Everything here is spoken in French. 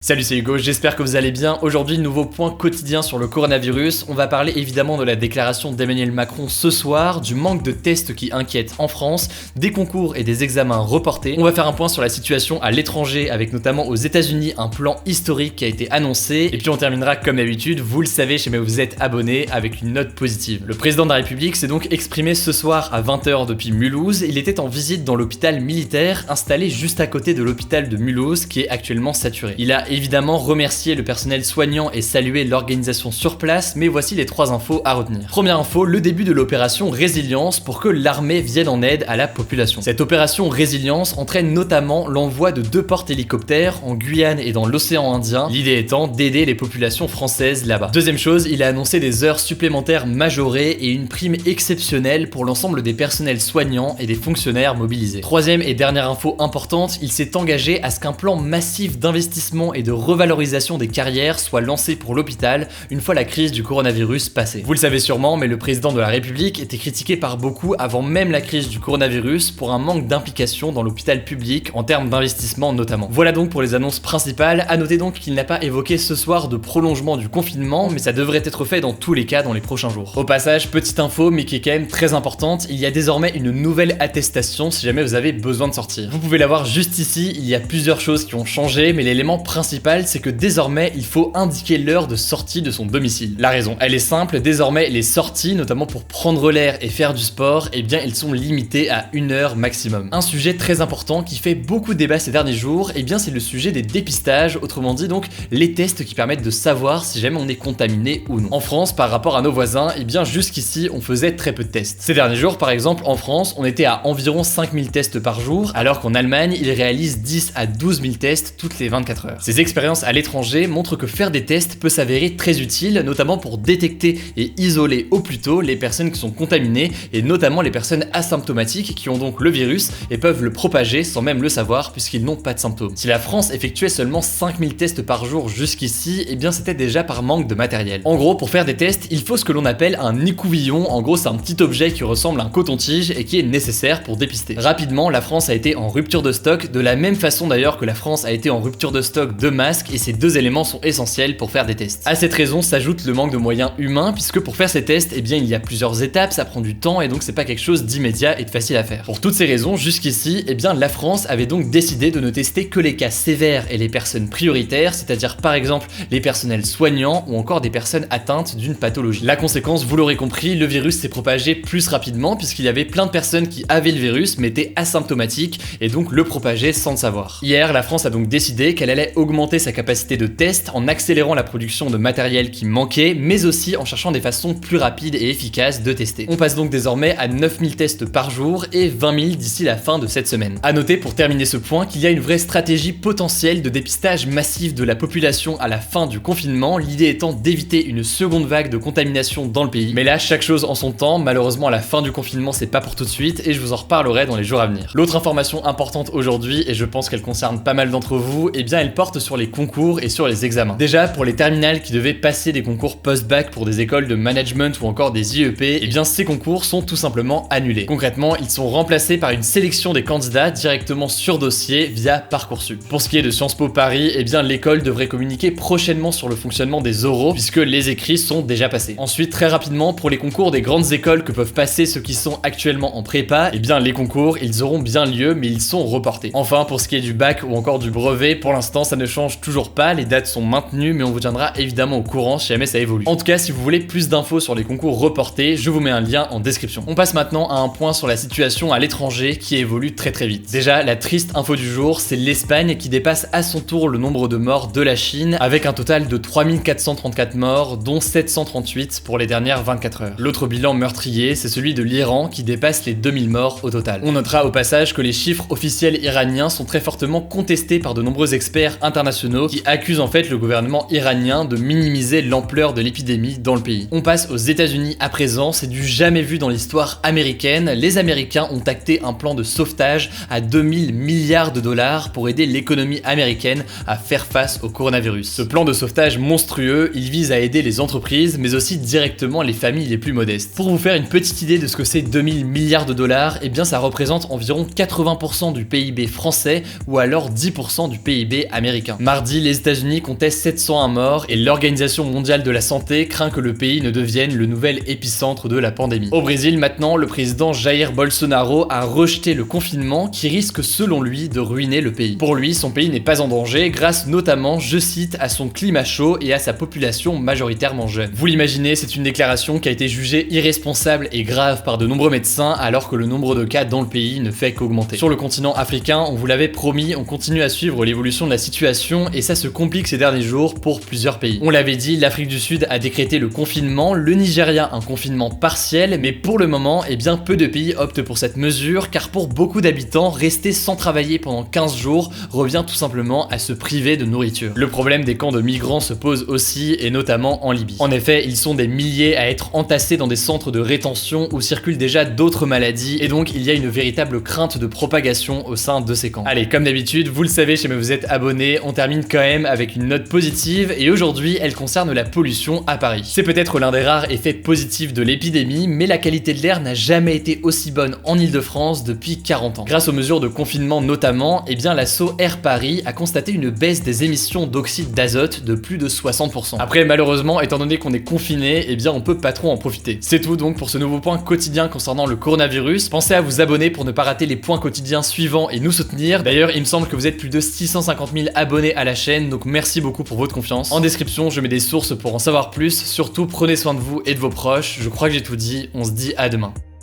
Salut, c'est Hugo, j'espère que vous allez bien. Aujourd'hui, nouveau point quotidien sur le coronavirus. On va parler évidemment de la déclaration d'Emmanuel Macron ce soir, du manque de tests qui inquiète en France, des concours et des examens reportés. On va faire un point sur la situation à l'étranger, avec notamment aux États-Unis un plan historique qui a été annoncé. Et puis on terminera comme d'habitude, vous le savez, chez moi vous êtes abonnés, avec une note positive. Le président de la République s'est donc exprimé ce soir à 20h depuis Mulhouse. Il était en visite dans l'hôpital militaire, installé juste à côté de l'hôpital de Mulhouse, qui est actuellement saturé. Il a évidemment remercier le personnel soignant et saluer l'organisation sur place, mais voici les 3 infos à retenir. Première info, le début de l'opération Résilience pour que l'armée vienne en aide à la population. Cette opération Résilience entraîne notamment l'envoi de 2 porte-hélicoptères en Guyane et dans l'océan Indien, l'idée étant d'aider les populations françaises là-bas. Deuxième chose, il a annoncé des heures supplémentaires majorées et une prime exceptionnelle pour l'ensemble des personnels soignants et des fonctionnaires mobilisés. Troisième et dernière info importante, il s'est engagé à ce qu'un plan massif d'investissement et de revalorisation des carrières soit lancé pour l'hôpital une fois la crise du coronavirus passée. Vous le savez sûrement, mais le président de la République était critiqué par beaucoup avant même la crise du coronavirus pour un manque d'implication dans l'hôpital public en termes d'investissement notamment. Voilà donc pour les annonces principales. À noter donc qu'il n'a pas évoqué ce soir de prolongement du confinement, mais ça devrait être fait dans tous les cas dans les prochains jours. Au passage, petite info, mais qui est quand même très importante, il y a désormais une nouvelle attestation si jamais vous avez besoin de sortir. Vous pouvez la voir juste ici, il y a plusieurs choses qui ont changé, mais l'élément principal, c'est que désormais il faut indiquer l'heure de sortie de son domicile. La raison, elle est simple, désormais les sorties, notamment pour prendre l'air et faire du sport, eh bien elles sont limitées à 1 heure maximum. Un sujet très important qui fait beaucoup de débat ces derniers jours, eh bien c'est le sujet des dépistages, autrement dit donc les tests qui permettent de savoir si jamais on est contaminé ou non. En France, par rapport à nos voisins, eh bien jusqu'ici on faisait très peu de tests. Ces derniers jours par exemple en France, on était à environ 5000 tests par jour, alors qu'en Allemagne ils réalisent 10 à 12 000 tests toutes les 24 heures. Ces expériences à l'étranger montrent que faire des tests peut s'avérer très utile, notamment pour détecter et isoler au plus tôt les personnes qui sont contaminées et notamment les personnes asymptomatiques qui ont donc le virus et peuvent le propager sans même le savoir puisqu'ils n'ont pas de symptômes. Si la France effectuait seulement 5000 tests par jour jusqu'ici, eh bien c'était déjà par manque de matériel. En gros, pour faire des tests, il faut ce que l'on appelle un écouvillon. En gros, c'est un petit objet qui ressemble à un coton-tige et qui est nécessaire pour dépister. Rapidement, la France a été en rupture de stock, de la même façon d'ailleurs que la France a été en rupture de stock de masques, et ces 2 éléments sont essentiels pour faire des tests. À cette raison s'ajoute le manque de moyens humains, puisque pour faire ces tests, eh bien il y a plusieurs étapes, ça prend du temps et donc c'est pas quelque chose d'immédiat et de facile à faire. Pour toutes ces raisons, jusqu'ici, eh bien la France avait donc décidé de ne tester que les cas sévères et les personnes prioritaires, c'est-à-dire par exemple les personnels soignants ou encore des personnes atteintes d'une pathologie. La conséquence, vous l'aurez compris, le virus s'est propagé plus rapidement puisqu'il y avait plein de personnes qui avaient le virus mais étaient asymptomatiques et donc le propageaient sans le savoir. Hier, la France a donc décidé qu'elle allait augmenter sa capacité de test en accélérant la production de matériel qui manquait, mais aussi en cherchant des façons plus rapides et efficaces de tester. On passe donc désormais à 9000 tests par jour et 20 000 d'ici la fin de cette semaine. A noter pour terminer ce point qu'il y a une vraie stratégie potentielle de dépistage massif de la population à la fin du confinement, l'idée étant d'éviter une seconde vague de contamination dans le pays. Mais là, chaque chose en son temps, malheureusement à la fin du confinement c'est pas pour tout de suite et je vous en reparlerai dans les jours à venir. L'autre information importante aujourd'hui, et je pense qu'elle concerne pas mal d'entre vous, eh bien elle porte sur les concours et sur les examens. Déjà, pour les terminales qui devaient passer des concours post-bac pour des écoles de management ou encore des IEP, eh bien ces concours sont tout simplement annulés. Concrètement, ils sont remplacés par une sélection des candidats directement sur dossier via Parcoursup. Pour ce qui est de Sciences Po Paris, eh bien l'école devrait communiquer prochainement sur le fonctionnement des oraux puisque les écrits sont déjà passés. Ensuite, très rapidement, pour les concours des grandes écoles que peuvent passer ceux qui sont actuellement en prépa, eh bien les concours, ils auront bien lieu mais ils sont reportés. Enfin, pour ce qui est du bac ou encore du brevet, pour l'instant ça ne change toujours pas, les dates sont maintenues mais on vous tiendra évidemment au courant si jamais ça évolue. En tout cas, si vous voulez plus d'infos sur les concours reportés, je vous mets un lien en description. On passe maintenant à un point sur la situation à l'étranger qui évolue très vite. Déjà, la triste info du jour, c'est l'Espagne qui dépasse à son tour le nombre de morts de la Chine avec un total de 3434 morts, dont 738 pour les dernières 24 heures. L'autre bilan meurtrier, c'est celui de l'Iran qui dépasse les 2000 morts au total. On notera au passage que les chiffres officiels iraniens sont très fortement contestés par de nombreux experts internationaux qui accusent en fait le gouvernement iranien de minimiser l'ampleur de l'épidémie dans le pays. On passe aux États-Unis à présent, c'est du jamais vu dans l'histoire américaine. Les Américains ont acté un plan de sauvetage à 2000 milliards de dollars pour aider l'économie américaine à faire face au coronavirus. Ce plan de sauvetage monstrueux, il vise à aider les entreprises mais aussi directement les familles les plus modestes. Pour vous faire une petite idée de ce que c'est 2000 milliards de dollars, eh bien ça représente environ 80% du PIB français ou alors 10% du PIB américain. africain. Mardi, les États-Unis comptaient 701 morts et l'Organisation mondiale de la santé craint que le pays ne devienne le nouvel épicentre de la pandémie. Au Brésil, maintenant, le président Jair Bolsonaro a rejeté le confinement qui risque selon lui de ruiner le pays. Pour lui, son pays n'est pas en danger grâce notamment, je cite, à son climat chaud et à sa population majoritairement jeune. Vous l'imaginez, c'est une déclaration qui a été jugée irresponsable et grave par de nombreux médecins alors que le nombre de cas dans le pays ne fait qu'augmenter. Sur le continent africain, on vous l'avait promis, on continue à suivre l'évolution de la situation et ça se complique ces derniers jours pour plusieurs pays. On l'avait dit, l'Afrique du Sud a décrété le confinement, le Nigeria un confinement partiel, mais pour le moment, eh bien peu de pays optent pour cette mesure car pour beaucoup d'habitants, rester sans travailler pendant 15 jours revient tout simplement à se priver de nourriture. Le problème des camps de migrants se pose aussi et notamment en Libye. En effet, ils sont des milliers à être entassés dans des centres de rétention où circulent déjà d'autres maladies et donc il y a une véritable crainte de propagation au sein de ces camps. Allez, comme d'habitude, vous le savez, si vous êtes abonné, on termine quand même avec une note positive et aujourd'hui, elle concerne la pollution à Paris. C'est peut-être l'un des rares effets positifs de l'épidémie, mais la qualité de l'air n'a jamais été aussi bonne en Ile-de-France depuis 40 ans. Grâce aux mesures de confinement notamment, eh bien l'asso Air Paris a constaté une baisse des émissions d'oxyde d'azote de plus de 60%. Après, malheureusement, étant donné qu'on est confiné, eh bien on peut pas trop en profiter. C'est tout donc pour ce nouveau point quotidien concernant le coronavirus. Pensez à vous abonner pour ne pas rater les points quotidiens suivants et nous soutenir. D'ailleurs, il me semble que vous êtes plus de 650 000 abonnés à la chaîne, donc merci beaucoup pour votre confiance. En description, je mets des sources pour en savoir plus. Surtout, prenez soin de vous et de vos proches. Je crois que j'ai tout dit. On se dit à demain.